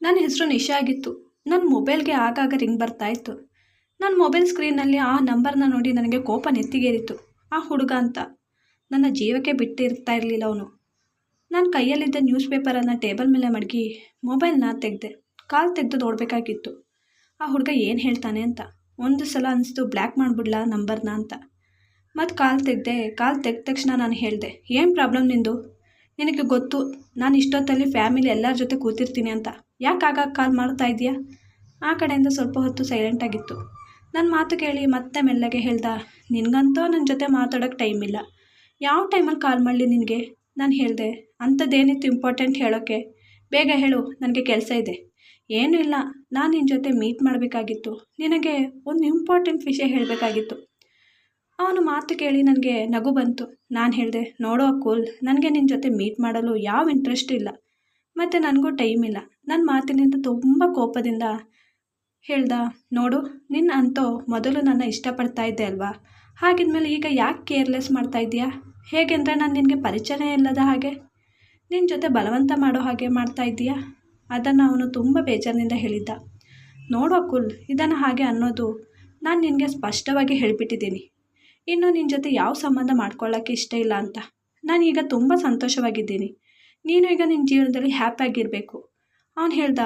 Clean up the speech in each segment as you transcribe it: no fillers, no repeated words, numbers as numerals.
ನನ್ನ ಹೆಸರು ನಿಶಾ ಆಗಿತ್ತು. ನನ್ನ ಮೊಬೈಲ್ಗೆ ಆಗಾಗ ರಿಂಗ್ ಬರ್ತಾ ಇತ್ತು. ನನ್ನ ಮೊಬೈಲ್ ಸ್ಕ್ರೀನ್ನಲ್ಲಿ ಆ ನಂಬರ್ನ ನೋಡಿ ನನಗೆ ಕೋಪ ನೆತ್ತಿಗೇರಿತು. ಆ ಹುಡುಗ ಅಂತ ನನ್ನ ಜೀವಕ್ಕೆ ಬಿಟ್ಟಿರ್ತಾ ಇರಲಿಲ್ಲ ಅವನು. ನನ್ನ ಕೈಯಲ್ಲಿದ್ದ ನ್ಯೂಸ್ ಪೇಪರನ್ನು ಟೇಬಲ್ ಮೇಲೆ ಮಡಗಿ ಮೊಬೈಲ್ನ ತೆಗೆದೆ. ಕಾಲ್ ತೆಗೆದು ನೋಡಬೇಕಾಗಿತ್ತು ಆ ಹುಡುಗ ಏನು ಹೇಳ್ತಾನೆ ಅಂತ. ಒಂದು ಸಲ ಅನಿಸ್ತು ಬ್ಲ್ಯಾಕ್ ಮಾಡಿಬಿಡ್ಲಾ ನಂಬರ್ನ ಅಂತ. ಮತ್ತು ಕಾಲ್ ತೆಗೆದ ತಕ್ಷಣ ನಾನು ಹೇಳಿದೆ, ಏನು ಪ್ರಾಬ್ಲಮ್ ನಿಂದು? ನಿನಗೆ ಗೊತ್ತು ನಾನು ಇಷ್ಟೊತ್ತಲ್ಲಿ ಫ್ಯಾಮಿಲಿ ಎಲ್ಲರ ಜೊತೆ ಕೂತಿರ್ತೀನಿ ಅಂತ. ಯಾಕೆ ಆಗಾಗ ಕಾಲ್ ಮಾಡ್ತಾ ಇದೆಯಾ? ಆ ಕಡೆಯಿಂದ ಸ್ವಲ್ಪ ಹೊತ್ತು ಸೈಲೆಂಟಾಗಿತ್ತು. ನನ್ನ ಮಾತು ಕೇಳಿ ಮತ್ತೆ ಮೆಲ್ಲಗೆ ಹೇಳ್ದ, ನಿನಗಂತೂ ನನ್ನ ಜೊತೆ ಮಾತಾಡೋಕ್ಕೆ ಟೈಮ್ ಇಲ್ಲ. ಯಾವ ಟೈಮಲ್ಲಿ ಕಾಲ್ ಮಾಡಲಿ ನಿನಗೆ? ನಾನು ಹೇಳಿದೆ, ಅಂಥದ್ದೇನಿತ್ತು ಇಂಪಾರ್ಟೆಂಟ್ ಹೇಳೋಕ್ಕೆ? ಬೇಗ ಹೇಳು, ನನಗೆ ಕೆಲಸ ಇದೆ. ಏನೂ ಇಲ್ಲ, ನಾನು ನಿನ್ನ ಜೊತೆ ಮೀಟ್ ಮಾಡಬೇಕಾಗಿತ್ತು. ನಿನಗೆ ಒಂದು ಇಂಪಾರ್ಟೆಂಟ್ ವಿಷಯ ಹೇಳಬೇಕಾಗಿತ್ತು. ಅವನು ಮಾತು ಕೇಳಿ ನನಗೆ ನಗು ಬಂತು. ನಾನು ಹೇಳಿದೆ, ನೋಡೋ ಅಕುಲ್, ನನಗೆ ನಿನ್ನ ಜೊತೆ ಮೀಟ್ ಮಾಡಲು ಯಾವ ಇಂಟ್ರೆಸ್ಟ್ ಇಲ್ಲ, ಮತ್ತು ನನಗೂ ಟೈಮ್ ಇಲ್ಲ. ನನ್ನ ಮಾತಿನಿಂದ ತುಂಬ ಕೋಪದಿಂದ ಹೇಳ್ದ, ನೋಡು, ನಿನ್ನ ಅಂತೋ ಮೊದಲು ನನ್ನ ಇಷ್ಟಪಡ್ತಾ ಇದ್ದೆ ಅಲ್ವಾ? ಹಾಗಿದ್ಮೇಲೆ ಈಗ ಯಾಕೆ ಕೇರ್ಲೆಸ್ ಮಾಡ್ತಾ ಇದೆಯಾ? ಹೇಗೆಂದರೆ ನಾನು ನಿನಗೆ ಪರಿಚಯ ಇಲ್ಲದ ಹಾಗೆ, ನಿನ್ನ ಜೊತೆ ಬಲವಂತ ಮಾಡೋ ಹಾಗೆ ಮಾಡ್ತಾ ಇದ್ದೀಯಾ? ಅದನ್ನು ಅವನು ತುಂಬ ಬೇಜಾರಿನಿಂದ ಹೇಳಿದ್ದ. ನೋಡು ಅಕುಲ್, ಇದನ್ನು ಹಾಗೆ ಅನ್ನೋದು ನಾನು ನಿನಗೆ ಸ್ಪಷ್ಟವಾಗಿ ಹೇಳಿಬಿಟ್ಟಿದ್ದೀನಿ. ಇನ್ನು ನಿನ್ನ ಜೊತೆ ಯಾವ ಸಂಬಂಧ ಮಾಡ್ಕೊಳ್ಳೋಕ್ಕೆ ಇಷ್ಟ ಇಲ್ಲ ಅಂತ. ನಾನೀಗ ತುಂಬ ಸಂತೋಷವಾಗಿದ್ದೀನಿ. ನೀನು ಈಗ ನಿನ್ನ ಜೀವನದಲ್ಲಿ ಹ್ಯಾಪಿಯಾಗಿರಬೇಕು. ಅವನು ಹೇಳ್ದ,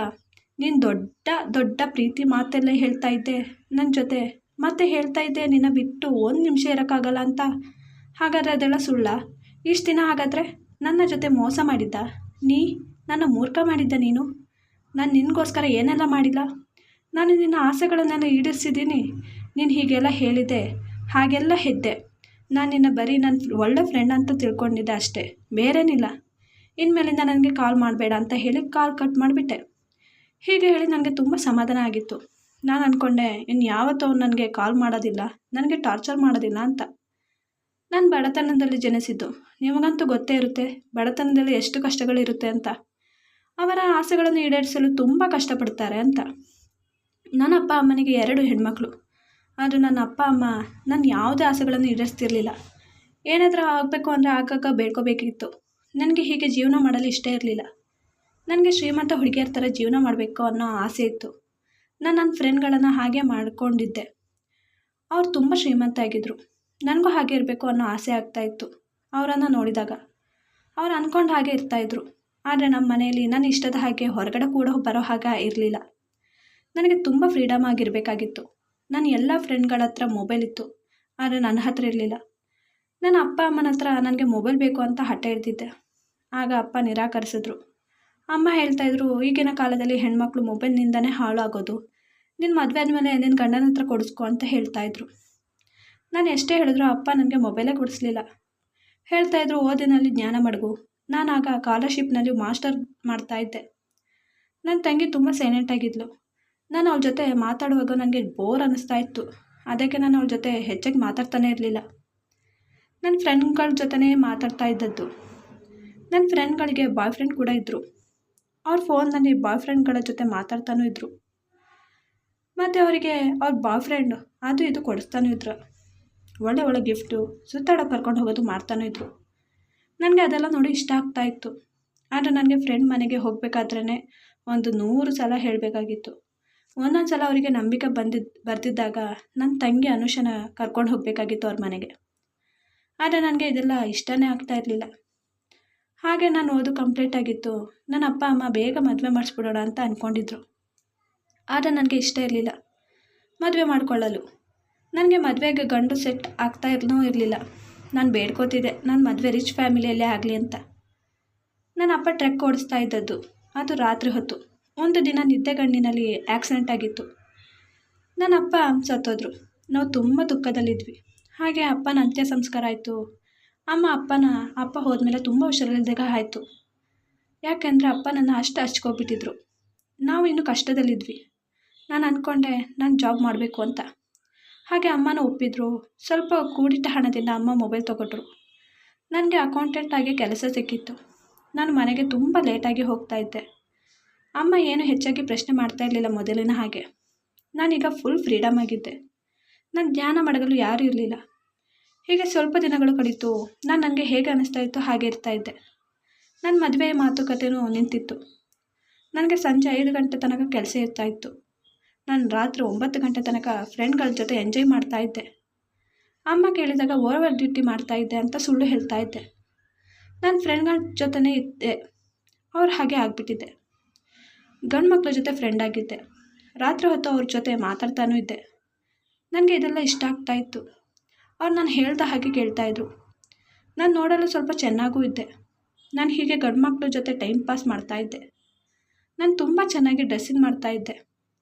ನೀನು ದೊಡ್ಡ ದೊಡ್ಡ ಪ್ರೀತಿ ಮಾತೆಲ್ಲ ಹೇಳ್ತಾ ಇದ್ದೆ ನನ್ನ ಜೊತೆ, ಮತ್ತೆ ಹೇಳ್ತಾ ಇದ್ದೆ ನಿನ್ನ ಬಿಟ್ಟು ಒಂದು ನಿಮಿಷ ಇರೋಕ್ಕಾಗಲ್ಲ ಅಂತ. ಹಾಗಾದರೆ ಅದೆಲ್ಲ ಸುಳ್ಳ? ಇಷ್ಟು ದಿನ ಹಾಗಾದರೆ ನನ್ನ ಜೊತೆ ಮೋಸ ಮಾಡಿದ್ದ? ನನ್ನ ಮೂರ್ಖ ಮಾಡಿದ್ದ ನೀನು? ನಾನು ನಿನಗೋಸ್ಕರ ಏನೆಲ್ಲ ಮಾಡಿಲ್ಲ? ನಾನು ನಿನ್ನ ಆಸೆಗಳನ್ನೆಲ್ಲ ಈಡೇರಿಸಿದ್ದೀನಿ. ನೀನು ಹೀಗೆಲ್ಲ ಹೇಳಿದೆ, ಹಾಗೆಲ್ಲ ಹೆದ್ದೆ. ನಾನು ನಿನ್ನ ಬರೀ ನನ್ನ ಒಳ್ಳೆ ಫ್ರೆಂಡ್ ಅಂತ ತಿಳ್ಕೊಂಡಿದ್ದೆ ಅಷ್ಟೇ, ಬೇರೇನಿಲ್ಲ. ಇನ್ಮೇಲಿಂದ ನನಗೆ ಕಾಲ್ ಮಾಡಬೇಡ ಅಂತ ಹೇಳಿ ಕಾಲ್ ಕಟ್ ಮಾಡಿಬಿಟ್ಟೆ. ಹೀಗೆ ಹೇಳಿ ನನಗೆ ತುಂಬ ಸಮಾಧಾನ ಆಗಿತ್ತು. ನಾನು ಅಂದ್ಕೊಂಡೆ, ಇನ್ನು ಯಾವತ್ತೂ ಅವ್ನು ನನಗೆ ಕಾಲ್ ಮಾಡೋದಿಲ್ಲ, ನನಗೆ ಟಾರ್ಚರ್ ಮಾಡೋದಿಲ್ಲ ಅಂತ. ನಾನು ಬಡತನದಲ್ಲಿ ಜನಿಸಿದ್ದು. ನಿಮಗಂತೂ ಗೊತ್ತೇ ಇರುತ್ತೆ ಬಡತನದಲ್ಲಿ ಎಷ್ಟು ಕಷ್ಟಗಳಿರುತ್ತೆ ಅಂತ. ಅವರ ಆಸೆಗಳನ್ನು ಈಡೇರಿಸಲು ತುಂಬ ಕಷ್ಟಪಡ್ತಾರೆ ಅಂತ. ನನ್ನ ಅಪ್ಪ ಅಮ್ಮನಿಗೆ 2 ಹೆಣ್ಮಕ್ಳು. ಆದರೂ ನನ್ನ ಅಪ್ಪ ಅಮ್ಮ ನನ್ನ ಯಾವುದೇ ಆಸೆಗಳನ್ನು ಈಡೇರಿಸ್ತಿರ್ಲಿಲ್ಲ. ಏನಾದರೂ ಆಗಬೇಕು ಅಂದರೆ ಆಗಾಗ ಬೇಡ್ಕೋಬೇಕಿತ್ತು. ನನಗೆ ಹೀಗೆ ಜೀವನ ಮಾಡಲು ಇಷ್ಟ ಇರಲಿಲ್ಲ. ನನಗೆ ಶ್ರೀಮಂತ ಹುಡುಗಿಯರ ಥರ ಜೀವನ ಮಾಡಬೇಕು ಅನ್ನೋ ಆಸೆ ಇತ್ತು. ನನ್ನ ಫ್ರೆಂಡ್ಗಳನ್ನು ಹಾಗೆ ಮಾಡ್ಕೊಂಡಿದ್ದೆ. ಅವ್ರು ತುಂಬ ಶ್ರೀಮಂತ ಆಗಿದ್ದರು. ನನಗೂ ಹಾಗೆ ಇರಬೇಕು ಅನ್ನೋ ಆಸೆ ಆಗ್ತಾಯಿತ್ತು ಅವರನ್ನು ನೋಡಿದಾಗ. ಅವ್ರು ಅಂದ್ಕೊಂಡು ಹಾಗೆ ಇರ್ತಾಯಿದ್ರು. ಆದರೆ ನಮ್ಮ ಮನೆಯಲ್ಲಿ ನನ್ನ ಇಷ್ಟದ ಹಾಗೆ ಹೊರಗಡೆ ಕೂಡ ಬರೋ ಹಾಗೆ ಇರಲಿಲ್ಲ. ನನಗೆ ತುಂಬ ಫ್ರೀಡಮ್ ಆಗಿರಬೇಕಾಗಿತ್ತು. ನನ್ನ ಎಲ್ಲ ಫ್ರೆಂಡ್ಗಳ ಹತ್ರ ಮೊಬೈಲ್ ಇತ್ತು, ಆದರೆ ನನ್ನ ಹತ್ರ ಇರಲಿಲ್ಲ. ನನ್ನ ಅಪ್ಪ ಅಮ್ಮನ ಹತ್ರ ನನಗೆ ಮೊಬೈಲ್ ಬೇಕು ಅಂತ ಹಠ ಹಿಡ್ದಿದ್ದೆ. ಆಗ ಅಪ್ಪ ನಿರಾಕರಿಸಿದ್ರು. ಅಮ್ಮ ಹೇಳ್ತಾಯಿದ್ರು, ಈಗಿನ ಕಾಲದಲ್ಲಿ ಹೆಣ್ಮಕ್ಳು ಮೊಬೈಲ್ನಿಂದನೇ ಹಾಳಾಗೋದು, ನಿನ್ನ ಮದುವೆ ಆದಮೇಲೆ ನಿನ್ನ ಗಂಡನ ಹತ್ರ ಕೊಡಿಸ್ಕೊ ಅಂತ ಹೇಳ್ತಾಯಿದ್ರು. ನಾನು ಎಷ್ಟೇ ಹೇಳಿದ್ರು ಅಪ್ಪ ನನಗೆ ಮೊಬೈಲೇ ಕೊಡಿಸ್ಲಿಲ್ಲ. ಹೇಳ್ತಾಯಿದ್ರು, ಓದಿನಲ್ಲಿ ಜ್ಞಾನ ಮಡಗು. ನಾನಾಗ ಸ್ಕಾಲರ್ಶಿಪ್ನಲ್ಲಿ ಮಾಸ್ಟರ್ ಮಾಡ್ತಾಯಿದ್ದೆ. ನನ್ನ ತಂಗಿ ತುಂಬ ಸೈಲೆಂಟಾಗಿದ್ಲು. ನಾನು ಅವಳ ಜೊತೆ ಮಾತಾಡುವಾಗ ನನಗೆ ಬೋರ್ ಅನ್ನಿಸ್ತಾ ಇತ್ತು. ಅದಕ್ಕೆ ನಾನು ಅವಳ ಜೊತೆ ಹೆಚ್ಚಾಗಿ ಮಾತಾಡ್ತಾನೇ ಇರಲಿಲ್ಲ. ನನ್ನ ಫ್ರೆಂಡ್ಗಳ ಜೊತೆನೇ ಮಾತಾಡ್ತಾ ಇದ್ದದ್ದು. ನನ್ನ ಫ್ರೆಂಡ್ಗಳಿಗೆ ಬಾಯ್ ಫ್ರೆಂಡ್ ಕೂಡ ಇದ್ದರು. ಅವ್ರ ಫೋನ್ನಲ್ಲಿ ಬಾಯ್ ಫ್ರೆಂಡ್ಗಳ ಜೊತೆ ಮಾತಾಡ್ತಾನೂ ಇದ್ದರು. ಮತ್ತು ಅವರಿಗೆ ಅವ್ರ ಬಾಯ್ ಫ್ರೆಂಡ್ ಅದು ಇದು ಕೊಡಿಸ್ತಾನೂ ಇದ್ರು. ಒಳ್ಳೆ ಗಿಫ್ಟು, ಸುತ್ತಾಡೋಕೆ ಕರ್ಕೊಂಡು ಹೋಗೋದು ಮಾಡ್ತಾನೂ ಇದ್ದರು. ನನಗೆ ಅದೆಲ್ಲ ನೋಡಿ ಇಷ್ಟ ಆಗ್ತಾಯಿತ್ತು. ಆದರೆ ನನಗೆ ಫ್ರೆಂಡ್ ಮನೆಗೆ ಹೋಗಬೇಕಾದ್ರೇ ಒಂದು 100 ಸಲ ಹೇಳಬೇಕಾಗಿತ್ತು. ಒಂದೊಂದು ಸಲ ಅವರಿಗೆ ನಂಬಿಕೆ ಬರ್ತಿದ್ದಾಗ ನನ್ನ ತಂಗಿ ಅನುಷನ ಕರ್ಕೊಂಡು ಹೋಗಬೇಕಾಗಿತ್ತು ಅವ್ರ ಮನೆಗೆ. ಆದರೆ ನನಗೆ ಇದೆಲ್ಲ ಇಷ್ಟನೇ ಆಗ್ತಾ ಇರಲಿಲ್ಲ. ಹಾಗೆ ನಾನು ಓದು ಕಂಪ್ಲೀಟ್ ಆಗಿತ್ತು. ನನ್ನ ಅಪ್ಪ ಅಮ್ಮ ಬೇಗ ಮದುವೆ ಮಾಡಿಸ್ಬಿಡೋಣ ಅಂತ ಅಂದ್ಕೊಂಡಿದ್ರು. ಆದರೆ ನನಗೆ ಇಷ್ಟ ಇರಲಿಲ್ಲ ಮದುವೆ ಮಾಡಿಕೊಳ್ಳಲು. ನನಗೆ ಮದುವೆಗೆ ಗಂಡು ಸೆಟ್ ಆಗ್ತಾ ಇರಲಿಲ್ಲ. ನಾನು ಬೇಡ್ಕೋತಿದ್ದೆ ನನ್ನ ಮದುವೆ ರಿಚ್ ಫ್ಯಾಮಿಲಿಯಲ್ಲೇ ಆಗಲಿ ಅಂತ. ನನ್ನ ಅಪ್ಪ ಟ್ರಕ್ ಓಡಿಸ್ತಾ ಇದ್ದದ್ದು. ಅದು ರಾತ್ರಿ ಹೊತ್ತು. ಒಂದು ದಿನ ನಿದ್ದೆಗಣ್ಣಿನಲ್ಲಿ ಆಕ್ಸಿಡೆಂಟ್ ಆಗಿತ್ತು. ನನ್ನ ಅಪ್ಪ ಸತ್ತೋದ್ರು. ನಾವು ತುಂಬ ದುಃಖದಲ್ಲಿದ್ವಿ. ಹಾಗೆ ಅಪ್ಪನ ಅಂತ್ಯ ಸಂಸ್ಕಾರ ಆಯಿತು. ಅಪ್ಪ ಹೋದ್ಮೇಲೆ ತುಂಬ ಹುಷಾರಿಲ್ಲದಾಗ ಆಯಿತು. ಯಾಕೆಂದರೆ ಅಪ್ಪ ನನ್ನ ಅಷ್ಟು ಹಚ್ಕೊಬಿಟ್ಟಿದ್ರು. ನಾವು ಇನ್ನೂ ಕಷ್ಟದಲ್ಲಿದ್ವಿ. ನಾನು ಅಂದ್ಕೊಂಡೆ ನಾನು ಜಾಬ್ ಮಾಡಬೇಕು ಅಂತ. ಹಾಗೆ ಅಮ್ಮನ ಒಪ್ಪಿದ್ರು. ಸ್ವಲ್ಪ ಕೂಡಿಟ್ಟ ಹಣದಿಂದ ಅಮ್ಮ ಮೊಬೈಲ್ ತೊಗೊಟ್ರು. ನನಗೆ ಅಕೌಂಟೆಂಟ್ ಆಗಿ ಕೆಲಸ ಸಿಕ್ಕಿತ್ತು. ನಾನು ಮನೆಗೆ ತುಂಬ ಲೇಟಾಗಿ ಹೋಗ್ತಾ ಇದ್ದೆ. ಅಮ್ಮ ಏನು ಹೆಚ್ಚಾಗಿ ಪ್ರಶ್ನೆ ಮಾಡ್ತಾ ಇರಲಿಲ್ಲ ಮೊದಲಿನ ಹಾಗೆ. ನಾನೀಗ ಫುಲ್ ಫ್ರೀಡಮ್ ಆಗಿದ್ದೆ. ನನ್ನ ಜ್ಞಾನ ಮಡಗಲು ಯಾರೂ ಇರಲಿಲ್ಲ. ಹೀಗೆ ಸ್ವಲ್ಪ ದಿನಗಳು ಕಳೀತು. ನನಗೆ ಹೇಗೆ ಅನ್ನಿಸ್ತಾ ಇತ್ತು ಹಾಗೆ ಇರ್ತಾ ಇದ್ದೆ. ನನ್ನ ಮದುವೆ ಮಾತುಕತೆಯೂ ನಿಂತಿತ್ತು. ನನಗೆ ಸಂಜೆ 5 ಗಂಟೆ ತನಕ ಕೆಲಸ ಇರ್ತಾಯಿತ್ತು. ನಾನು ರಾತ್ರಿ 9 ಗಂಟೆ ತನಕ ಫ್ರೆಂಡ್ಗಳ ಜೊತೆ ಎಂಜಾಯ್ ಮಾಡ್ತಾಯಿದ್ದೆ. ಅಮ್ಮ ಕೇಳಿದಾಗ ಓವರ್ ಡ್ಯೂಟಿ ಮಾಡ್ತಾಯಿದ್ದೆ ಅಂತ ಸುಳ್ಳು ಹೇಳ್ತಾ ಇದ್ದೆ. ನಾನು ಫ್ರೆಂಡ್ಗಳ ಜೊತೆನೇ ಇದ್ದೆ, ಅವ್ರು ಹಾಗೆ ಆಗಿಬಿಟ್ಟಿದ್ದೆ. ಗಂಡು ಮಕ್ಕಳ ಜೊತೆ ಫ್ರೆಂಡ್ ಆಗಿದ್ದೆ. ರಾತ್ರಿ ಹೊತ್ತು ಅವ್ರ ಜೊತೆ ಮಾತಾಡ್ತಾನೂ ಇದ್ದೆ. ನನಗೆ ಇದೆಲ್ಲ ಇಷ್ಟ ಆಗ್ತಾಯಿತ್ತು. ಅವ್ರು ನಾನು ಹೇಳ್ದ ಹಾಗೆ ಕೇಳ್ತಾಯಿದ್ರು. ನಾನು ನೋಡಲು ಸ್ವಲ್ಪ ಚೆನ್ನಾಗೂ ಇದ್ದೆ. ನಾನು ಹೀಗೆ ಗಂಡು ಮಕ್ಕಳ ಜೊತೆ ಟೈಮ್ ಪಾಸ್ ಮಾಡ್ತಾಯಿದ್ದೆ. ನಾನು ತುಂಬ ಚೆನ್ನಾಗಿ ಡ್ರೆಸ್ಸಿಂಗ್ ಮಾಡ್ತಾಯಿದ್ದೆ.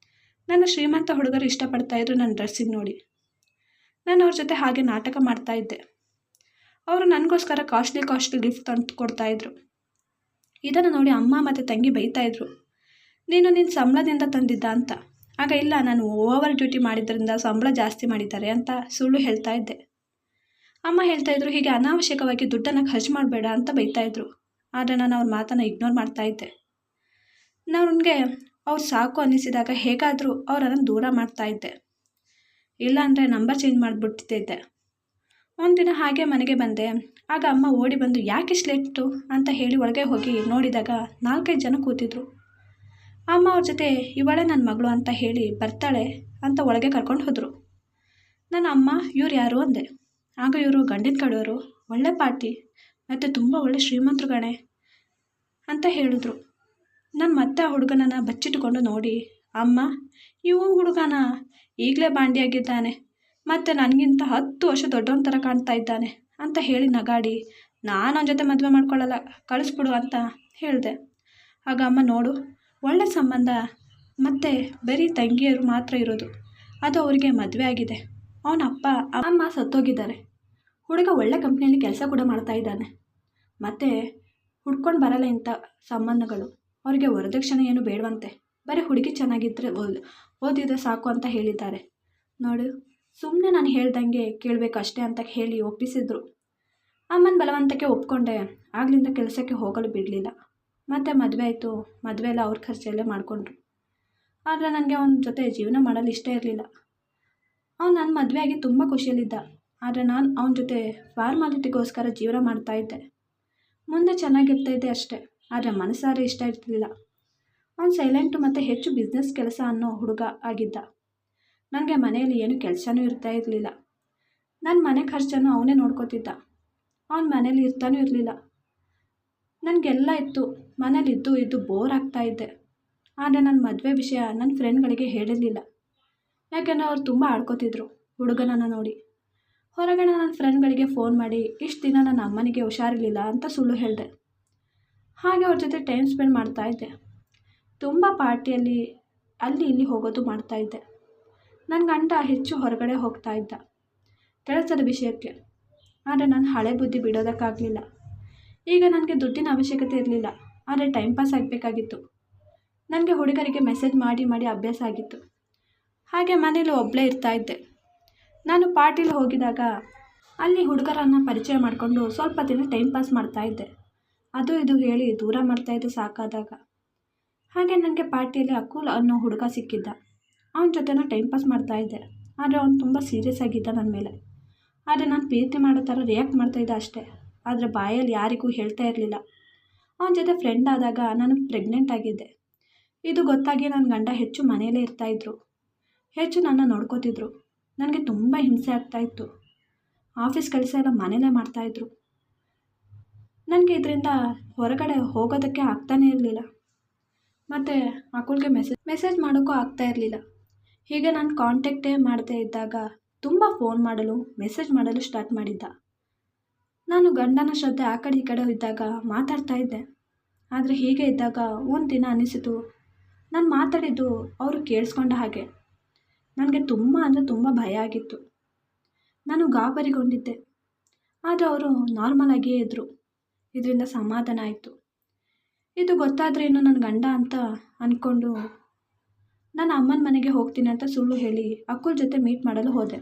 ನನ್ನ ಶ್ರೀಮಂತ ಹುಡುಗರು ಇಷ್ಟಪಡ್ತಾಯಿದ್ರು ನನ್ನ ಡ್ರೆಸ್ಸಿಂಗ್ ನೋಡಿ. ನಾನು ಅವ್ರ ಜೊತೆ ಹಾಗೆ ನಾಟಕ ಮಾಡ್ತಾಯಿದ್ದೆ. ಅವರು ನನಗೋಸ್ಕರ ಕಾಸ್ಟ್ಲಿ ಗಿಫ್ಟ್ ತಂದು ಕೊಡ್ತಾಯಿದ್ರು. ಇದನ್ನು ನೋಡಿ ಅಮ್ಮ ಮತ್ತು ತಂಗಿ ಬೈತಾಯಿದ್ರು, ನೀನು ನಿನ್ನ ಸಂಬಳದಿಂದ ತಂದಿದ್ದ ಅಂತ. ಆಗ ಇಲ್ಲ, ನಾನು ಓವರ್ ಡ್ಯೂಟಿ ಮಾಡಿದ್ದರಿಂದ ಸಂಬಳ ಜಾಸ್ತಿ ಮಾಡಿದ್ದಾರೆ ಅಂತ ಸುಳ್ಳು ಹೇಳ್ತಾ ಇದ್ದೆ. ಅಮ್ಮ ಹೇಳ್ತಾಯಿದ್ರು, ಹೀಗೆ ಅನಾವಶ್ಯಕವಾಗಿ ದುಡ್ಡನ್ನು ಖರ್ಚು ಮಾಡಬೇಡ ಅಂತ ಬೈತಾಯಿದ್ರು. ಆದರೆ ನಾನು ಅವ್ರ ಮಾತನ್ನು ಇಗ್ನೋರ್ ಮಾಡ್ತಾಯಿದ್ದೆ. ನನಗೆ ಅವ್ರು ಸಾಕು ಅನ್ನಿಸಿದಾಗ ಹೇಗಾದರೂ ಅವರನ್ನು ದೂರ ಮಾಡ್ತಾಯಿದ್ದೆ. ಇಲ್ಲಾಂದರೆ ನಂಬರ್ ಚೇಂಜ್ ಮಾಡಿಬಿಡ್ತಿದ್ದೆ. ಒಂದಿನ ಹಾಗೆ ಮನೆಗೆ ಬಂದೆ. ಆಗ ಅಮ್ಮ ಓಡಿ ಬಂದು ಯಾಕಿಷ್ಟು ಲೇಟು ಅಂತ ಹೇಳಿ ಒಳಗೆ ಹೋಗಿ ನೋಡಿದಾಗ 4-5 ಜನ ಕೂತಿದ್ರು. ಅಮ್ಮ ಅವ್ರ ಜೊತೆ ಇವಳೇ ನನ್ನ ಮಗಳು ಅಂತ ಹೇಳಿ ಬರ್ತಾಳೆ ಅಂತ ಒಳಗೆ ಕರ್ಕೊಂಡು ಹೋದರು. ನನ್ನ ಅಮ್ಮ ಇವ್ರು ಯಾರು ಅಂದೆ. ಆಗ ಇವರು ಗಂಡಿನ ಕಡೆಯವರು, ಒಳ್ಳೆ ಪಾರ್ಟಿ ಮತ್ತು ತುಂಬ ಒಳ್ಳೆ ಶ್ರೀಮಂತರು ಗಣೆ ಅಂತ ಹೇಳಿದ್ರು. ನಾನು ಮತ್ತೆ ಆ ಹುಡುಗನನ್ನು ಬಚ್ಚಿಟ್ಕೊಂಡು ನೋಡಿ, ಅಮ್ಮ ಇವು ಹುಡುಗನ ಈಗಲೇ ಬಾಂಡಿಯಾಗಿದ್ದಾನೆ ಮತ್ತು ನನಗಿಂತ 10 ವರ್ಷ ದೊಡ್ಡವನ ಥರ ಕಾಣ್ತಾ ಇದ್ದಾನೆ ಅಂತ ಹೇಳಿ ನಗಾಡಿ, ನಾನು ಅವನ ಜೊತೆ ಮದುವೆ ಮಾಡ್ಕೊಳ್ಳಲ್ಲ, ಕಳಿಸ್ಬಿಡು ಅಂತ ಹೇಳಿದೆ. ಆಗ ಅಮ್ಮ, ನೋಡು, ಒಳ್ಳೆ ಸಂಬಂಧ ಮತ್ತು ಬರೀ ತಂಗಿಯರು ಮಾತ್ರ ಇರೋದು, ಅದು ಅವರಿಗೆ ಮದುವೆ ಆಗಿದೆ. ಅವನ ಅಪ್ಪ ಅಮ್ಮ ಸತ್ತೋಗಿದ್ದಾರೆ. ಹುಡುಗ ಒಳ್ಳೆ ಕಂಪ್ನಿಯಲ್ಲಿ ಕೆಲಸ ಕೂಡ ಮಾಡ್ತಾ ಇದ್ದಾನೆ. ಮತ್ತು ಹುಡ್ಕೊಂಡು ಬರಲ್ಲ ಇಂಥ ಸಂಬಂಧಗಳು. ಅವರಿಗೆ ವರದಕ್ಷಿಣೆ ಏನು ಬೇಡವಂತೆ, ಬರೀ ಹುಡುಗಿ ಚೆನ್ನಾಗಿದ್ದರೆ ಓದಿದ್ರೆ ಸಾಕು ಅಂತ ಹೇಳಿದ್ದಾರೆ. ನೋಡು, ಸುಮ್ಮನೆ ನಾನು ಹೇಳ್ದಂಗೆ ಕೇಳಬೇಕಷ್ಟೇ ಅಂತ ಹೇಳಿ ಒಪ್ಪಿಸಿದ್ರು. ಅಮ್ಮನ ಬಲವಂತಕ್ಕೆ ಒಪ್ಕೊಂಡೆ. ಆಗ್ಲಿಂದ ಕೆಲಸಕ್ಕೆ ಹೋಗಲು ಬಿಡಲಿಲ್ಲ. ಮತ್ತು ಮದುವೆ ಆಯಿತು. ಮದುವೆ ಎಲ್ಲ ಅವ್ರ ಖರ್ಚಲ್ಲೇ ಮಾಡಿಕೊಂಡ್ರು. ಆದರೆ ನನಗೆ ಅವನ ಜೊತೆ ಜೀವನ ಮಾಡಲು ಇಷ್ಟ ಇರಲಿಲ್ಲ. ಅವ್ನು ನನ್ನ ಮದುವೆಯಾಗಿ ತುಂಬ ಖುಷಿಯಲ್ಲಿದ್ದ. ಆದರೆ ನಾನು ಅವನ ಜೊತೆ ಫಾರ್ಮಾಲಿಟಿಗೋಸ್ಕರ ಜೀವನ ಮಾಡ್ತಾಯಿದ್ದೆ. ಮುಂದೆ ಚೆನ್ನಾಗಿರ್ತಾಯಿದ್ದೆ ಅಷ್ಟೇ, ಆದರೆ ಮನಸಾರೆ ಇಷ್ಟ ಇರ್ತಿರ್ಲಿಲ್ಲ. ಅವ್ನು ಸೈಲೆಂಟು ಮತ್ತು ಹೆಚ್ಚು ಬಿಸ್ನೆಸ್ ಕೆಲಸ ಅನ್ನೋ ಹುಡುಗ ಆಗಿದ್ದ. ನನಗೆ ಮನೆಯಲ್ಲಿ ಏನು ಕೆಲಸನೂ ಇರ್ತಾ ಇರಲಿಲ್ಲ. ನನ್ನ ಮನೆ ಖರ್ಚನ್ನು ಅವನೇ ನೋಡ್ಕೋತಿದ್ದ. ಅವನ ಮನೇಲಿ ಇರ್ತಾನೂ ಇರಲಿಲ್ಲ. ನನಗೆಲ್ಲ ಇತ್ತು, ಮನೇಲಿ ಇದ್ದು ಬೋರ್ ಆಗ್ತಾಯಿದ್ದೆ. ಆದರೆ ನನ್ನ ಮದುವೆ ವಿಷಯ ನನ್ನ ಫ್ರೆಂಡ್ಗಳಿಗೆ ಹೇಳಿರಲಿಲ್ಲ. ಯಾಕೆಂದರೆ ಅವ್ರು ತುಂಬ ಆಡ್ಕೋತಿದ್ರು ಹುಡುಗನನ್ನು ನೋಡಿ. ಹೊರಗಡೆ ನನ್ನ ಫ್ರೆಂಡ್ಗಳಿಗೆ ಫೋನ್ ಮಾಡಿ ಇಷ್ಟು ದಿನ ನನ್ನ ಅಮ್ಮನಿಗೆ ಹುಷಾರಿರಲಿಲ್ಲ ಅಂತ ಸುಳ್ಳು ಹೇಳಿದೆ. ಹಾಗೆ ಅವ್ರ ಜೊತೆ ಟೈಮ್ ಸ್ಪೆಂಡ್ ಮಾಡ್ತಾಯಿದ್ದೆ. ತುಂಬ ಪಾರ್ಟಿಯಲ್ಲಿ ಅಲ್ಲಿ ಇಲ್ಲಿ ಹೋಗೋದು ಮಾಡ್ತಾಯಿದ್ದೆ. ನನ್ನ ಗಂಡ ಹೆಚ್ಚು ಹೊರಗಡೆ ಹೋಗ್ತಾ ಇದ್ದ ಕೆಲಸದ ವಿಷಯಕ್ಕೆ. ಆದರೆ ನಾನು ಹಳೆ ಬುದ್ಧಿ ಬಿಡೋದಕ್ಕಾಗಲಿಲ್ಲ. ಈಗ ನನಗೆ ದುಡ್ಡಿನ ಅವಶ್ಯಕತೆ ಇರಲಿಲ್ಲ, ಆದರೆ ಟೈಮ್ ಪಾಸ್ ಆಗಬೇಕಾಗಿತ್ತು. ನನಗೆ ಹುಡುಗರಿಗೆ ಮೆಸೇಜ್ ಮಾಡಿ ಅಭ್ಯಾಸ ಆಗಿತ್ತು. ಹಾಗೆ ಮನೇಲಿ ಒಬ್ಬಳೇ ಇರ್ತಾಯಿದ್ದೆ. ನಾನು ಪಾರ್ಟಿಲಿ ಹೋಗಿದಾಗ ಅಲ್ಲಿ ಹುಡುಗರನ್ನು ಪರಿಚಯ ಮಾಡಿಕೊಂಡು ಸ್ವಲ್ಪ ದಿನ ಟೈಮ್ ಪಾಸ್ ಮಾಡ್ತಾಯಿದ್ದೆ. ಅದು ಇದು ಹೇಳಿ ದೂರ ಮಾಡ್ತಾಯಿದ್ದೆ ಸಾಕಾದಾಗ. ಹಾಗೆ ನನಗೆ ಪಾರ್ಟಿಯಲ್ಲಿ ಅಕುಲ್ ಅನ್ನೋ ಹುಡುಗ ಸಿಕ್ಕಿದ್ದ. ಅವನ ಜೊತೆನ ಟೈಮ್ ಪಾಸ್ ಮಾಡ್ತಾಯಿದ್ದೆ. ಆದರೆ ಅವನು ತುಂಬ ಸೀರಿಯಸ್ ಆಗಿದ್ದ ನನ್ನ ಮೇಲೆ. ಆದರೆ ನಾನು ಪ್ರೀತಿ ಮಾಡೋ ಥರ ರಿಯಾಕ್ಟ್ ಮಾಡ್ತಾಯಿದ್ದೆ ಅಷ್ಟೇ. ಆದರೆ ಬಾಯಲ್ಲಿ ಯಾರಿಗೂ ಹೇಳ್ತಾ ಇರಲಿಲ್ಲ. ಅವನ ಜೊತೆ ಫ್ರೆಂಡ್ ಆದಾಗ ನಾನು ಪ್ರೆಗ್ನೆಂಟ್ ಆಗಿದ್ದೆ. ಇದು ಗೊತ್ತಾಗಿ ನನ್ನ ಗಂಡ ಹೆಚ್ಚು ಮನೆಯಲ್ಲೇ ಇರ್ತಾಯಿದ್ರು. ಹೆಚ್ಚು ನನ್ನ ನೋಡ್ಕೋತಿದ್ರು. ನನಗೆ ತುಂಬ ಹಿಂಸೆ ಆಗ್ತಾಯಿತ್ತು. ಆಫೀಸ್ ಕೆಲಸ ಎಲ್ಲ ಮನೇಲೇ ಮಾಡ್ತಾಯಿದ್ರು. ನನಗೆ ಇದರಿಂದ ಹೊರಗಡೆ ಹೋಗೋದಕ್ಕೆ ಆಗ್ತಾನೇ ಇರಲಿಲ್ಲ. ಮತ್ತು ಅಕುಲ್ಗೆ ಮೆಸೇಜ್ ಮಾಡೋಕ್ಕೂ ಆಗ್ತಾ ಇರಲಿಲ್ಲ. ಹೀಗೆ ನಾನು ಕಾಂಟ್ಯಾಕ್ಟೇ ಮಾಡದೇ ಇದ್ದಾಗ ತುಂಬ ಫೋನ್ ಮಾಡಲು ಮೆಸೇಜ್ ಮಾಡಲು ಸ್ಟಾರ್ಟ್ ಮಾಡಿದ್ದ. ನಾನು ಗಂಡನ ಶ್ರದ್ಧೆ ಆ ಕಡೆ ಈ ಕಡೆ ಇದ್ದಾಗ ಮಾತಾಡ್ತಾಯಿದ್ದೆ. ಆದರೆ ಹೀಗೆ ಇದ್ದಾಗ ಒಂದು ದಿನ ಅನ್ನಿಸಿತು, ನಾನು ಮಾತಾಡಿದ್ದು ಅವರು ಕೇಳಿಸ್ಕೊಂಡ ಹಾಗೆ. ನನಗೆ ತುಂಬ ಅಂದರೆ ತುಂಬ ಭಯ ಆಗಿತ್ತು. ನಾನು ಗಾಬರಿಗೊಂಡಿದ್ದೆ. ಆದರೆ ಅವರು ನಾರ್ಮಲ್ ಆಗಿಯೇ ಇದ್ದರು. ಇದರಿಂದ ಸಮಾಧಾನ ಆಯಿತು. ಇದು ಗೊತ್ತಾದ್ರೇನು ನನ್ನ ಗಂಡ ಅಂತ ಅಂದ್ಕೊಂಡು ನಾನು ಅಮ್ಮನ ಮನೆಗೆ ಹೋಗ್ತೀನಿ ಅಂತ ಸುಳ್ಳು ಹೇಳಿ ಅಕುಲ್ ಜೊತೆ ಮೀಟ್ ಮಾಡಲು ಹೋದೆ.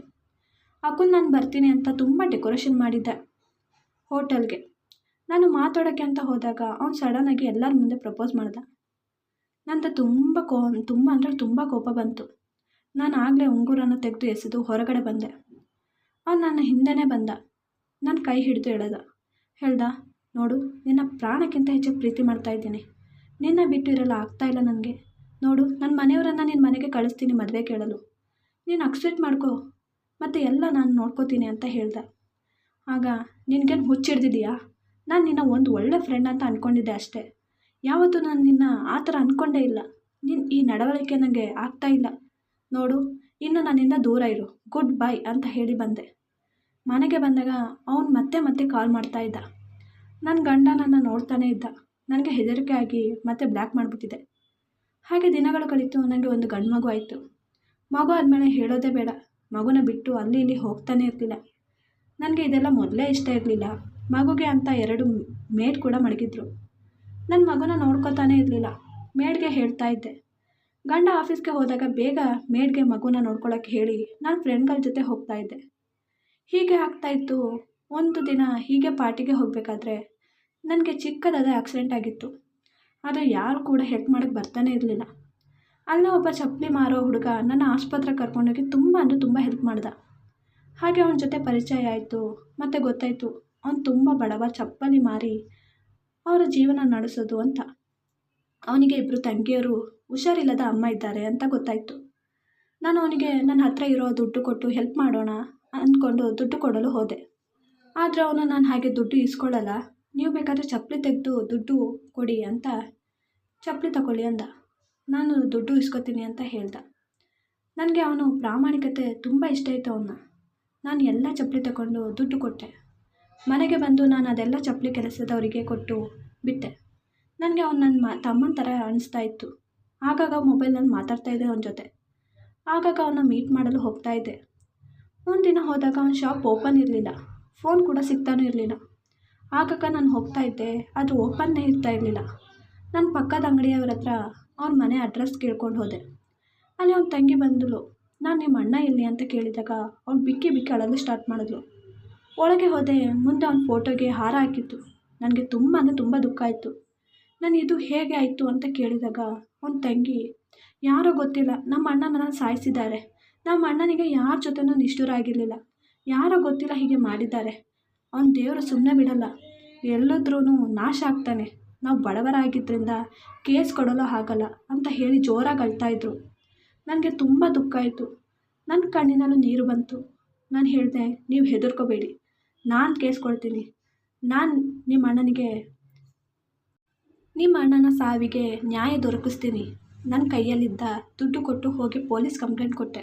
ಅಕುಲ್ ನಾನು ಬರ್ತೀನಿ ಅಂತ ತುಂಬ ಡೆಕೋರೇಷನ್ ಮಾಡಿದ್ದೆ ಹೋಟೆಲ್ಗೆ. ನಾನು ಮಾತಾಡೋಕ್ಕೆ ಅಂತ ಹೋದಾಗ ಅವ್ನು ಸಡನ್ನಾಗಿ ಎಲ್ಲರ ಮುಂದೆ ಪ್ರಪೋಸ್ ಮಾಡ್ದ. ನಂದು ತುಂಬ ಅಂದರೆ ತುಂಬ ಕೋಪ ಬಂತು. ನಾನು ಆಗಲೇ ಉಂಗುರನ್ನು ತೆಗೆದು ಎಸೆದು ಹೊರಗಡೆ ಬಂದೆ. ಅವ್ನು ನನ್ನ ಹಿಂದೆನೇ ಬಂದ. ನನ್ನ ಕೈ ಹಿಡಿದು ಹೇಳ್ದ, ನೋಡು, ನಿನ್ನ ಪ್ರಾಣಕ್ಕಿಂತ ಹೆಚ್ಚು ಪ್ರೀತಿ ಮಾಡ್ತಾಯಿದ್ದೀನಿ. ನಿನ್ನ ಬಿಟ್ಟು ಇರಲ್ಲ ಆಗ್ತಾಯಿಲ್ಲ ನನಗೆ. ನೋಡು, ನನ್ನ ಮನೆಯವರನ್ನು ನಿನ್ನ ಮನೆಗೆ ಕಳಿಸ್ತೀನಿ ಮದುವೆ ಕೇಳಲು. ನೀನು ಅಕ್ಸೆಪ್ಟ್ ಮಾಡ್ಕೋ, ಮತ್ತು ಎಲ್ಲ ನಾನು ನೋಡ್ಕೋತೀನಿ ಅಂತ ಹೇಳ್ದೆ. ಆಗ ನಿನಗೇನು ಹುಚ್ಚಿಡ್ದಿದೆಯಾ? ನಾನು ನಿನ್ನ ಒಂದು ಒಳ್ಳೆ ಫ್ರೆಂಡ್ ಅಂತ ಅಂದ್ಕೊಂಡಿದ್ದೆ ಅಷ್ಟೇ. ಯಾವತ್ತೂ ನಾನು ನಿನ್ನ ಆ ಥರ ಅಂದ್ಕೊಂಡೇ ಇಲ್ಲ. ನಿನ್ನ ಈ ನಡವಳಿಕೆ ನನಗೆ ಆಗ್ತಾಯಿಲ್ಲ. ನೋಡು, ಇನ್ನು ನನ್ನಿಂದ ದೂರ ಇರು, ಗುಡ್ ಬೈ ಅಂತ ಹೇಳಿ ಬಂದೆ. ಮನೆಗೆ ಬಂದಾಗ ಅವನು ಮತ್ತೆ ಮತ್ತೆ ಕಾಲ್ ಮಾಡ್ತಾಯಿದ್ದ. ನನ್ನ ಗಂಡ ನನ್ನ ನೋಡ್ತಾನೇ ಇದ್ದ. ನನಗೆ ಹೆದರಿಕೆ ಆಗಿ ಮತ್ತೆ ಬ್ಲ್ಯಾಕ್ ಮಾಡಿಬಿಟ್ಟಿದೆ. ಹಾಗೆ ದಿನಗಳು ಕಳೀತು. ನನಗೆ ಒಂದು ಗಂಡು ಮಗು ಆಯಿತು. ಮಗು ಆದಮೇಲೆ ಹೇಳೋದೇ ಬೇಡ, ಮಗುನ ಬಿಟ್ಟು ಅಲ್ಲಿ ಇಲ್ಲಿ ಹೋಗ್ತಾನೆ ಇರಲಿಲ್ಲ. ನನಗೆ ಇದೆಲ್ಲ ಮೊದಲೇ ಇಷ್ಟ ಇರಲಿಲ್ಲ. ಮಗುಗೆ ಅಂತ 2 ಮೇಡ್ ಕೂಡ ಮಡಗಿದ್ರು. ನನ್ನ ಮಗುನ ನೋಡ್ಕೋತಾನೇ ಇರಲಿಲ್ಲ. ಮೇಡ್ಗೆ ಹೇಳ್ತಾ ಇದ್ದೆ. ಗಂಡ ಆಫೀಸ್ಗೆ ಹೋದಾಗ ಬೇಗ ಮೇಡ್ಗೆ ಮಗುನ ನೋಡ್ಕೊಳ್ಳೋಕ್ಕೆ ಹೇಳಿ ನಾನು ಫ್ರೆಂಡ್ಗಳ ಜೊತೆ ಹೋಗ್ತಾ ಇದ್ದೆ. ಹೀಗೆ ಆಗ್ತಾಯಿತ್ತು. ಒಂದು ದಿನ ಹೀಗೆ ಪಾರ್ಟಿಗೆ ಹೋಗಬೇಕಾದ್ರೆ ನನಗೆ ಚಿಕ್ಕದಾದ ಆಕ್ಸಿಡೆಂಟ್ ಆಗಿತ್ತು. ಆದರೆ ಯಾರು ಕೂಡ ಹೆಲ್ಪ್ ಮಾಡೋಕ್ಕೆ ಬರ್ತಾನೆ ಇರಲಿಲ್ಲ. ಅಲ್ಲೇ ಒಬ್ಬ ಚಪ್ಪಲಿ ಮಾರೋ ಹುಡುಗ ನನ್ನ ಆಸ್ಪತ್ರೆಗೆ ಕರ್ಕೊಂಡೋಗಿ ತುಂಬ ಅಂದರೆ ತುಂಬ ಹೆಲ್ಪ್ ಮಾಡ್ದ. ಹಾಗೆ ಅವನ ಜೊತೆ ಪರಿಚಯ ಆಯಿತು. ಮತ್ತು ಗೊತ್ತಾಯಿತು ಅವನು ತುಂಬ ಬಡವ, ಚಪ್ಪಲಿ ಮಾರಿ ಅವರ ಜೀವನ ನಡೆಸೋದು ಅಂತ. ಅವನಿಗೆ 2 ತಂಗಿಯರು, ಹುಷಾರಿಲ್ಲದ ಅಮ್ಮ ಇದ್ದಾರೆ ಅಂತ ಗೊತ್ತಾಯಿತು. ನಾನು ಅವನಿಗೆ ನನ್ನ ಹತ್ರ ಇರೋ ದುಡ್ಡು ಕೊಟ್ಟು ಹೆಲ್ಪ್ ಮಾಡೋಣ ಅಂದ್ಕೊಂಡು ದುಡ್ಡು ಕೊಡಲು ಹೋದೆ. ಆದರೆ ಅವನು ನಾನು ಹಾಗೆ ದುಡ್ಡು ಇಸ್ಕೊಳ್ಳಲ್ಲ, ನೀವು ಬೇಕಾದರೆ ಚಪ್ಪಲಿ ತೆಗೆದು ದುಡ್ಡು ಕೊಡಿ ಅಂತ ಚಪ್ಪಲಿ ತಗೊಳ್ಳಿ ಅಂದ. ನಾನು ದುಡ್ಡು ಇಸ್ಕೊತೀನಿ ಅಂತ ಹೇಳ್ದೆ. ನನಗೆ ಅವನು ಪ್ರಾಮಾಣಿಕತೆ ತುಂಬ ಇಷ್ಟ ಆಯಿತು ಅವನ್ನ. ನಾನು ಎಲ್ಲ ಚಪ್ಪಲಿ ತಗೊಂಡು ದುಡ್ಡು ಕೊಟ್ಟೆ. ಮನೆಗೆ ಬಂದು ನಾನು ಅದೆಲ್ಲ ಚಪ್ಪಲಿ ಕೆಲಸದವರಿಗೆ ಕೊಟ್ಟು ಬಿಟ್ಟೆ. ನನಗೆ ಅವನು ನನ್ನ ತಮ್ಮನ ಥರ ಅನಿಸ್ತಾ ಇತ್ತು. ಆಗಾಗ ಮೊಬೈಲ್ನಲ್ಲಿ ಮಾತಾಡ್ತಾಯಿದ್ದೆ ಅವನ ಜೊತೆ. ಆಗಾಗ ಅವನ್ನ ಮೀಟ್ ಮಾಡಲು ಹೋಗ್ತಾ ಇದ್ದೆ. ಒಂದಿನ ಹೋದಾಗ ಅವನ ಶಾಪ್ ಓಪನ್ ಇರಲಿಲ್ಲ, ಫೋನ್ ಕೂಡ ಸಿಗ್ತಾನೂ ಇರಲಿಲ್ಲ. ಆಗಾಗ ನಾನು ಹೋಗ್ತಾ ಇದ್ದೆ, ಅದು ಓಪನ್ನೇ ಇರ್ತಾ ಇರಲಿಲ್ಲ. ನನ್ನ ಪಕ್ಕದ ಅಂಗಡಿಯವರ ಹತ್ರ ಅವ್ನ ಮನೆ ಅಡ್ರೆಸ್ ಕೇಳ್ಕೊಂಡು ಹೋದೆ. ಅಲ್ಲಿ ಅವ್ನ ತಂಗಿ ಬಂದಳು. ನಾನು ನಿಮ್ಮ ಅಣ್ಣ ಎಲ್ಲಿ ಅಂತ ಕೇಳಿದಾಗ ಅವ್ಳು ಬಿಕ್ಕಿ ಬಿಕ್ಕಿ ಅಳಲು ಸ್ಟಾರ್ಟ್ ಮಾಡಿದ್ಲು. ಒಳಗೆ ಹೋದೆ. ಮುಂದೆ ಅವ್ನ ಫೋಟೋಗೆ ಹಾರ ಹಾಕಿತ್ತು. ನನಗೆ ತುಂಬ ಅಂದರೆ ತುಂಬ ದುಃಖ ಆಯಿತು. ನಾನು ಇದು ಹೇಗೆ ಆಯಿತು ಅಂತ ಕೇಳಿದಾಗ ಅವ್ನ ತಂಗಿ, ಯಾರೋ ಗೊತ್ತಿಲ್ಲ, ನಮ್ಮ ಅಣ್ಣನನ್ನು ಸಾಯಿಸಿದ್ದಾರೆ. ನಮ್ಮ ಅಣ್ಣನಿಗೆ ಯಾರ ಜೊತೆನೂ ನಿಷ್ಠುರ ಆಗಿರಲಿಲ್ಲ, ಯಾರೋ ಗೊತ್ತಿಲ್ಲ ಹೀಗೆ ಮಾಡಿದ್ದಾರೆ. ಅವ್ನ ದೇವರು ಸುಮ್ಮನೆ ಬಿಡಲ್ಲ, ಎಲ್ಲದ್ರೂ ನಾಶ ಆಗ್ತಾನೆ. ನಾವು ಬಡವರಾಗಿದ್ದರಿಂದ ಕೇಸ್ ಕೊಡಲು ಆಗಲ್ಲ ಅಂತ ಹೇಳಿ ಜೋರಾಗಿ ಅಳ್ತಾಯಿದ್ರು. ನನಗೆ ತುಂಬ ದುಃಖ ಆಯಿತು. ನನ್ನ ಕಣ್ಣಿನಲ್ಲೂ ನೀರು ಬಂತು. ನಾನು ಹೇಳಿದೆ, ನೀವು ಹೆದರ್ಕೋಬೇಡಿ, ನಾನು ಕೇಸ್ ಕೊಡ್ತೀನಿ. ನಾನು ನಿಮ್ಮ ಅಣ್ಣನ ಸಾವಿಗೆ ನ್ಯಾಯ ದೊರಕಿಸ್ತೀನಿ. ನನ್ನ ಕೈಯಲ್ಲಿದ್ದ ದುಡ್ಡು ಕೊಟ್ಟು ಹೋಗಿ ಪೊಲೀಸ್ ಕಂಪ್ಲೇಂಟ್ ಕೊಟ್ಟೆ.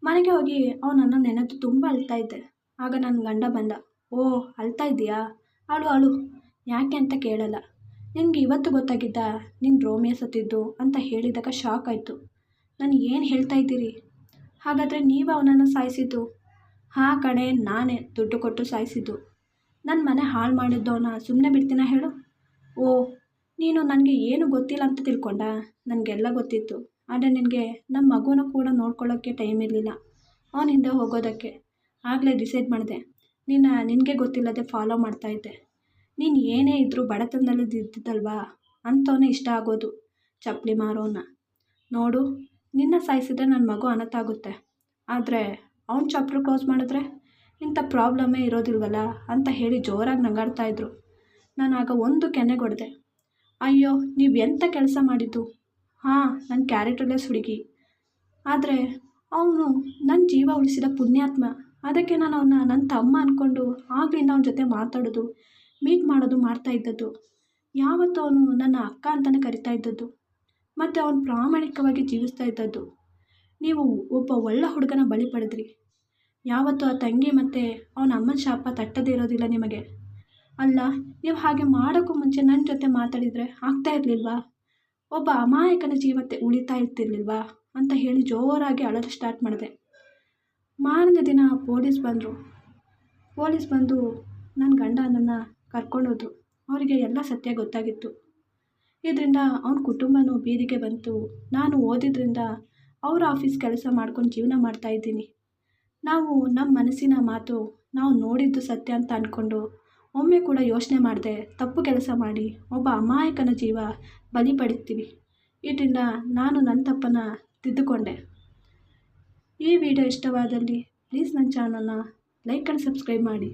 ಮನೆಗೆ ಹೋಗಿ ಅವನನ್ನು ನೆನೆದು ತುಂಬ ಅಳ್ತಾ ಇದ್ದೆ. ಆಗ ನನ್ನ ಗಂಡ ಬಂದ. ಓ, ಅಳ್ತಾ ಇದೆಯಾ, ಅಳು ಅಳು, ಯಾಕೆ ಅಂತ ಕೇಳಲ್ಲ. ನಿನಗೆ ಇವತ್ತು ಗೊತ್ತಾಗಿದ್ದ ನಿನ್ನ ರೋಮಿಯೋ ಸತ್ತಿದ್ದು ಅಂತ ಹೇಳಿದಾಗ ಶಾಕ್ ಆಯಿತು. ನಾನು ಏನು ಹೇಳ್ತಾ ಇದ್ದೀರಿ? ಹಾಗಾದರೆ ನೀವು ಅವನನ್ನು ಸಾಯಿಸಿದ್ದು? ಹಾಂ ಕಣೆ, ನಾನೇ ದುಡ್ಡು ಕೊಟ್ಟು ಸಾಯಿಸಿದ್ದು. ನನ್ನ ಮನೆ ಹಾಳು ಮಾಡಿದ್ದವನ್ನ ಸುಮ್ಮನೆ ಬಿಡ್ತೀನ ಹೇಳು? ಓ, ನೀನು ನನಗೆ ಏನು ಗೊತ್ತಿಲ್ಲ ಅಂತ ತಿಳ್ಕೊಂಡ? ನನಗೆಲ್ಲ ಗೊತ್ತಿತ್ತು. ಆದರೆ ನಿನಗೆ ನಮ್ಮ ಮಗುನ ಕೂಡ ನೋಡ್ಕೊಳ್ಳೋಕ್ಕೆ ಟೈಮ್ ಇರಲಿಲ್ಲ, ಅವನ ಹಿಂದೆ ಹೋಗೋದಕ್ಕೆ. ಆಗಲೇ ಡಿಸೈಡ್ ಮಾಡಿದೆ, ನಿನಗೆ ಗೊತ್ತಿಲ್ಲದೆ ಫಾಲೋ ಮಾಡ್ತಾಯಿದ್ದೆ. ನೀನು ಏನೇ ಇದ್ದರೂ ಬಡತನದಲ್ಲಿ ಇದ್ದಿದ್ದಲ್ವಾ, ಅಂಥವನೇ ಇಷ್ಟ ಆಗೋದು, ಚಪ್ಪಲಿ ಮಾರೋನ. ನೋಡು, ನಿನ್ನ ಸಾಯಿಸಿದ್ರೆ ನನ್ನ ಮಗು ಅನಾಥ ಆಗುತ್ತೆ. ಆದರೆ ಅವ್ನ ಚಾಪ್ಟರ್ ಕ್ಲೋಸ್ ಮಾಡಿದ್ರೆ ಇಂಥ ಪ್ರಾಬ್ಲಮ್ಮೇ ಇರೋದಿಲ್ವಲ್ಲ ಅಂತ ಹೇಳಿ ಜೋರಾಗಿ ನಗಾಡ್ತಾಯಿದ್ರು. ನಾನು ಆಗ ಒಂದು ಕೆನ್ನೆಗೊಡ್ದೆ. ಅಯ್ಯೋ, ನೀವು ಎಂಥ ಕೆಲಸ ಮಾಡಿದ್ದು? ಹಾಂ, ನನ್ನ ಕ್ಯಾರೆಕ್ಟರ್ಲೆಸ್ ಹುಡುಗಿ, ಆದರೆ ಅವನು ನನ್ನ ಜೀವ ಉಳಿಸಿದ ಪುಣ್ಯಾತ್ಮ. ಅದಕ್ಕೆ ನಾನು ಅವನ್ನ ನನ್ನ ತಮ್ಮ ಅಂದ್ಕೊಂಡು ಆಗಲಿಂದ ಅವನ ಜೊತೆ ಮಾತಾಡೋದು, ಮೀಟ್ ಮಾಡೋದು ಮಾಡ್ತಾ ಇದ್ದದ್ದು. ಯಾವತ್ತೂ ಅವನು ನನ್ನ ಅಕ್ಕ ಅಂತಲೇ ಕರಿತಾ ಇದ್ದದ್ದು, ಮತ್ತು ಅವನು ಪ್ರಾಮಾಣಿಕವಾಗಿ ಜೀವಿಸ್ತಾ ಇದ್ದದ್ದು. ನೀವು ಒಬ್ಬ ಒಳ್ಳೆ ಹುಡುಗನ ಬಲಿ ಪಡೆದ್ರಿ. ಯಾವತ್ತೂ ಆ ತಂಗಿ ಮತ್ತು ಅವನ ಅಮ್ಮನ ಶಾಪ ತಟ್ಟದೇ ಇರೋದಿಲ್ಲ ನಿಮಗೆ. ಅಲ್ಲ, ನೀವು ಹಾಗೆ ಮಾಡೋಕ್ಕೂ ಮುಂಚೆ ನನ್ನ ಜೊತೆ ಮಾತಾಡಿದರೆ ಆಗ್ತಾ ಇರಲಿಲ್ವಾ? ಒಬ್ಬ ಅಮಾಯಕನ ಜೀವತೆ ಉಳಿತಾ ಇರ್ತಿರ್ಲಿಲ್ವಾ ಅಂತ ಹೇಳಿ ಜೋರಾಗಿ ಅಳಲು ಸ್ಟಾರ್ಟ್ ಮಾಡಿದೆ. ಮಾರನೇ ದಿನ ಪೊಲೀಸ್ ಬಂದು ನನ್ನ ಗಂಡನನ್ನು ಕರ್ಕೊಂಡೋದ್ರು. ಅವರಿಗೆ ಎಲ್ಲ ಸತ್ಯ ಗೊತ್ತಾಗಿತ್ತು. ಇದರಿಂದ ಅವನ ಕುಟುಂಬನೂ ಬೀದಿಗೆ ಬಂತು. ನಾನು ಓದಿದ್ರಿಂದ ಅವ್ರ ಆಫೀಸ್ ಕೆಲಸ ಮಾಡ್ಕೊಂಡು ಜೀವನ ಮಾಡ್ತಾಯಿದ್ದೀನಿ. ನಾವು ನಮ್ಮ ಮನಸ್ಸಿನ ಮಾತು, ನಾವು ನೋಡಿದ್ದು ಸತ್ಯ ಅಂತ ಅಂದ್ಕೊಂಡು ಒಮ್ಮೆ ಕೂಡ ಯೋಚನೆ ಮಾಡದೆ ತಪ್ಪು ಕೆಲಸ ಮಾಡಿ ಒಬ್ಬ ಅಮಾಯಕನ ಜೀವ ಬಲಿ ಪಡಿತೀವಿ. ಇದರಿಂದ ನಾನು ನನ್ನ ತಪ್ಪನ್ನು ತಿದ್ದುಕೊಂಡೆ. ಈ ವಿಡಿಯೋ ಇಷ್ಟವಾದಲ್ಲಿ ಪ್ಲೀಸ್ ನನ್ನ ಚಾನಲ್ನ ಲೈಕ್ ಆ್ಯಂಡ್ ಸಬ್ಸ್ಕ್ರೈಬ್ ಮಾಡಿ.